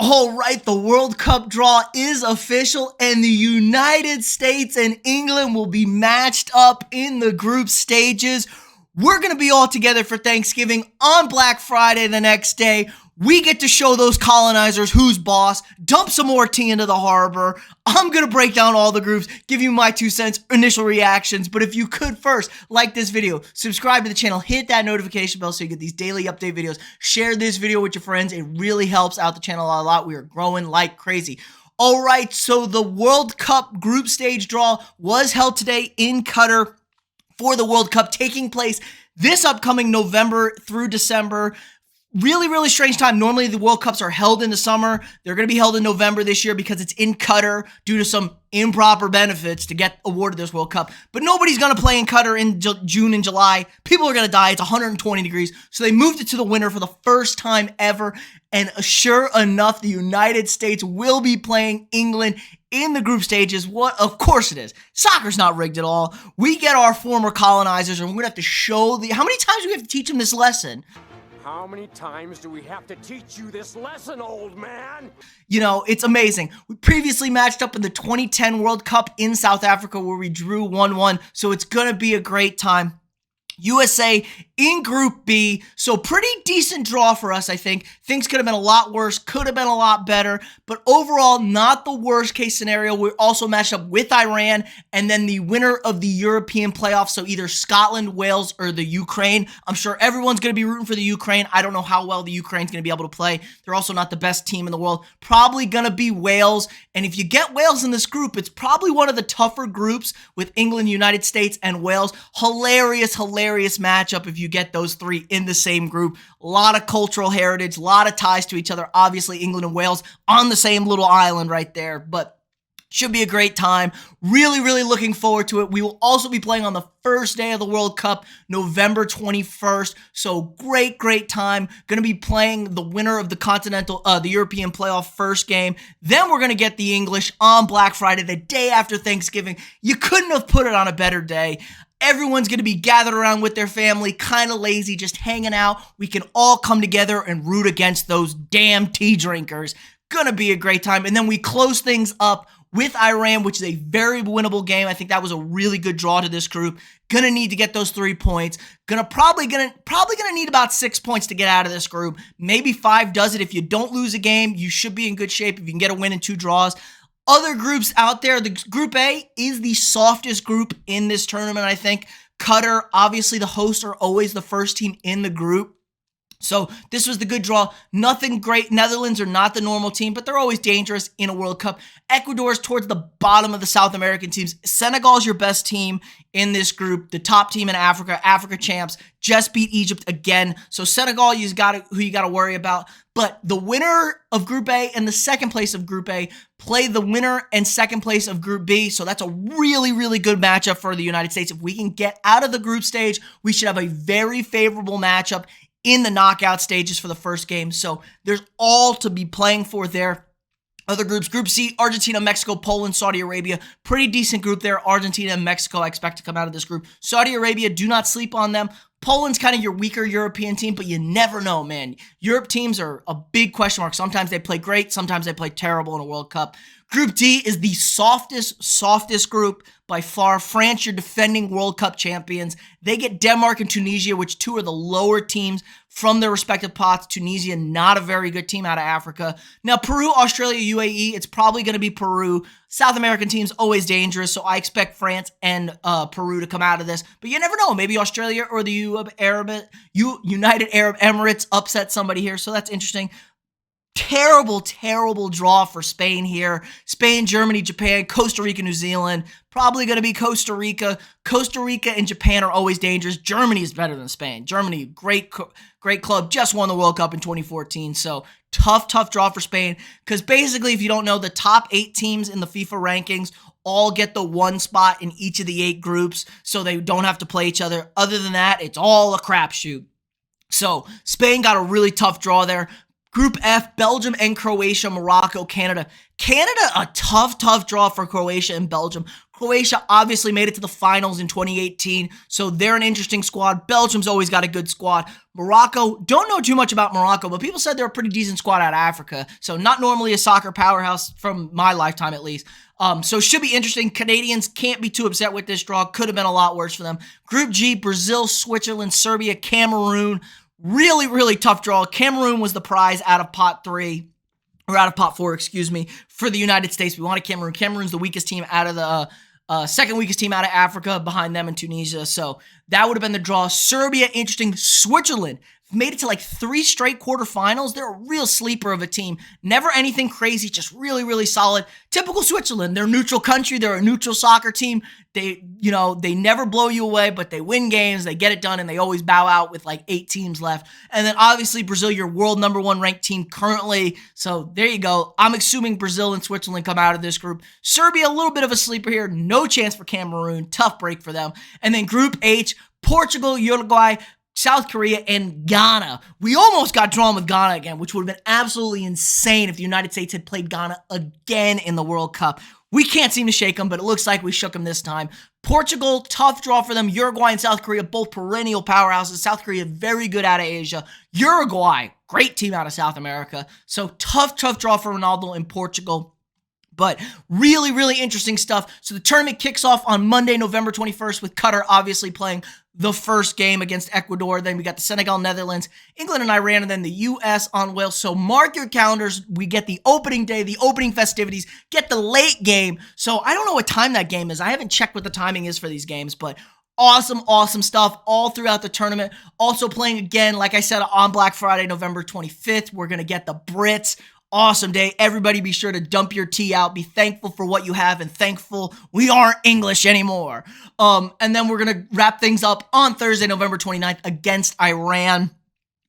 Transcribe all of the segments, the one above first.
All right, the World Cup draw is official, and the United States and England will be matched up in the group stages. We're going to be all together for Thanksgiving on Black Friday the next day. We get to show those colonizers who's boss, dump some more tea into the harbor. I'm going to break down all the groups, give you my 2 cents, initial reactions. But if you could first, like this video, subscribe to the channel, hit that notification bell so you get these daily update videos. Share this video with your friends. It really helps out the channel a lot. We are growing like crazy. All right, so the World Cup group stage draw was held today in Qatar for the World Cup, taking place this upcoming November through December. Really strange time. Normally the World Cups are held in the summer. They're going to be held in November this year because it's in Qatar due to some improper benefits to get awarded this World Cup. But nobody's going to play in Qatar in June and July. People are going to die. It's 120 degrees. So they moved it to the winter for the first time ever. And sure enough, the United States will be playing England in the group stages. What? Of course it is. Soccer's not rigged at all. We get our former colonizers and we're going to have to show how many times do we have to teach them this lesson? How many times do we have to teach you this lesson, old man? You know, it's amazing. We previously matched up in the 2010 World Cup in South Africa where we drew 1-1, so it's going to be a great time. USA in Group B, so pretty decent draw for us, I think. Things could have been a lot worse, could have been a lot better, but overall, not the worst case scenario. We're also matched up with Iran, and then the winner of the European playoffs, so either Scotland, Wales, or the Ukraine. I'm sure everyone's going to be rooting for the Ukraine. I don't know how well the Ukraine's going to be able to play. They're also not the best team in the world. Probably going to be Wales, and if you get Wales in this group, it's probably one of the tougher groups with England, United States, and Wales. Hilarious matchup if you get those three in the same group. A lot of cultural heritage, a lot of ties to each other. Obviously, England and Wales on the same little island right there, but should be a great time. Really looking forward to it. We will also be playing on the first day of the World Cup, November 21st. So great time. Going to be playing the winner of the European playoff first game. Then we're going to get the English on Black Friday, the day after Thanksgiving. You couldn't have put it on a better day. Everyone's going to be gathered around with their family, kind of lazy, just hanging out. We can all come together and root against those damn tea drinkers. Going to be a great time. And then we close things up with Iran, which is a very winnable game. I think that was a really good draw to this group. Gonna need to get those 3 points. Probably gonna need about 6 points to get out of this group. Maybe 5 does it. If you don't lose a game, you should be in good shape if you can get a win in 2 draws. Other groups out there, the Group A is the softest group in this tournament, I think. Qatar, obviously the hosts, are always the first team in the group. So this was the good draw. Nothing great. Netherlands are not the normal team, but they're always dangerous in a World Cup. Ecuador is towards the bottom of the South American teams. Senegal is your best team in this group. The top team in Africa, Africa champs, just beat Egypt again. So Senegal, who you got to worry about. But the winner of Group A and the second place of Group A play the winner and second place of Group B. So that's a really good matchup for the United States. If we can get out of the group stage, we should have a very favorable matchup in the knockout stages for the first game. So there's all to be playing for there. Other groups, Group C, Argentina, Mexico, Poland, Saudi Arabia. Pretty decent group there. Argentina and Mexico, I expect to come out of this group. Saudi Arabia, do not sleep on them. Poland's kind of your weaker European team, but you never know, man. Europe teams are a big question mark. Sometimes they play great, sometimes they play terrible in a World Cup. Group D is the softest group by far. France, your defending World Cup champions. They get Denmark and Tunisia, which two are the lower teams from their respective pots. Tunisia, not a very good team out of Africa. Now, Peru, Australia, UAE, it's probably going to be Peru. South American teams, always dangerous, so I expect France and Peru to come out of this. But you never know. Maybe Australia or the United Arab Emirates upset somebody here, so that's interesting. Terrible draw for Spain here. Spain, Germany, Japan, Costa Rica, New Zealand. Probably going to be Costa Rica. Costa Rica and Japan are always dangerous. Germany is better than Spain. Germany, great club. Just won the World Cup in 2014. So tough draw for Spain. Because basically, if you don't know, the top 8 teams in the FIFA rankings all get the 1 spot in each of the 8 groups. So they don't have to play each other. Other than that, it's all a crapshoot. So Spain got a really tough draw there. Group F, Belgium and Croatia, Morocco, Canada. Canada, a tough draw for Croatia and Belgium. Croatia obviously made it to the finals in 2018, so they're an interesting squad. Belgium's always got a good squad. Morocco, don't know too much about Morocco, but people said they're a pretty decent squad out of Africa, so not normally a soccer powerhouse from my lifetime at least. So should be interesting. Canadians can't be too upset with this draw. Could have been a lot worse for them. Group G, Brazil, Switzerland, Serbia, Cameroon. Really, really tough draw. Cameroon was the prize out of pot 3. Or out of pot 4, excuse me, for the United States. We wanted Cameroon. Cameroon's the weakest team out of the second weakest team out of Africa, behind them and Tunisia. So that would have been the draw. Serbia, interesting. Switzerland made it to like 3 straight quarterfinals. They're a real sleeper of a team. Never anything crazy, just really, really solid. Typical Switzerland. They're a neutral country. They're a neutral soccer team. They never blow you away, but they win games. They get it done, and they always bow out with like 8 teams left. And then obviously Brazil, your world number 1 ranked team currently. So there you go. I'm assuming Brazil and Switzerland come out of this group. Serbia, a little bit of a sleeper here. No chance for Cameroon. Tough break for them. And then Group H, Portugal, Uruguay, South Korea, and Ghana. We almost got drawn with Ghana again, which would have been absolutely insane if the United States had played Ghana again in the World Cup. We can't seem to shake them, but it looks like we shook them this time. Portugal, tough draw for them. Uruguay and South Korea, both perennial powerhouses. South Korea, very good out of Asia. Uruguay, great team out of South America. So tough draw for Ronaldo in Portugal. But really, really interesting stuff. So the tournament kicks off on Monday, November 21st, with Qatar obviously playing the first game against Ecuador. Then we got the Senegal, Netherlands, England, and Iran, and then the U.S. on Wales. So mark your calendars. We get the opening day, the opening festivities, get the late game. So I don't know what time that game is. I haven't checked what the timing is for these games, but awesome stuff all throughout the tournament. Also playing again, like I said, on Black Friday, November 25th. We're going to get the Brits. Awesome day. Everybody be sure to dump your tea out. Be thankful for what you have and thankful we aren't English anymore. And then we're going to wrap things up on Thursday, November 29th against Iran.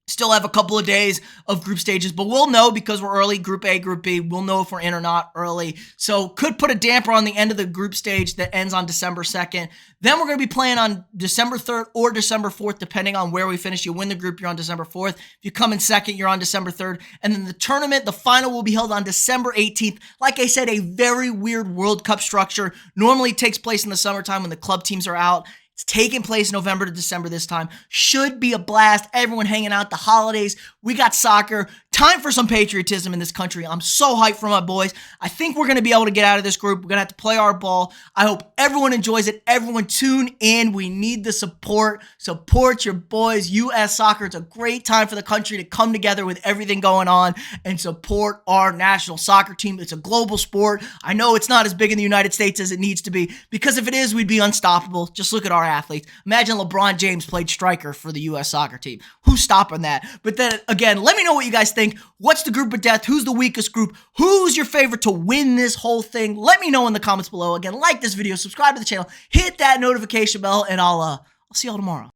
Still have a couple of days of group stages, but we'll know because we're early. Group A, Group B, we'll know if we're in or not early. So could put a damper on the end of the group stage that ends on December 2nd. Then we're going to be playing on December 3rd or December 4th, depending on where we finish. You win the group, you're on December 4th. If you come in second, you're on December 3rd. And then the tournament, the final will be held on December 18th. Like I said, a very weird World Cup structure. Normally takes place in the summertime when the club teams are out. It's taking place November to December this time. Should be a blast. Everyone hanging out, the holidays. We got soccer. Time for some patriotism in this country. I'm so hyped for my boys. I think we're going to be able to get out of this group. We're going to have to play our ball. I hope everyone enjoys it. Everyone tune in. We need the support. Support your boys. U.S. soccer. It's a great time for the country to come together with everything going on and support our national soccer team. It's a global sport. I know it's not as big in the United States as it needs to be, because if it is, we'd be unstoppable. Just look at our athletes. Imagine LeBron James played striker for the U.S. soccer team. Who's stopping that? But then again, let me know what you guys think. What's the group of death? Who's the weakest group? Who's your favorite to win this whole thing? Let me know in the comments below. Again, like this video, subscribe to the channel, hit that notification bell, and I'll see y'all tomorrow.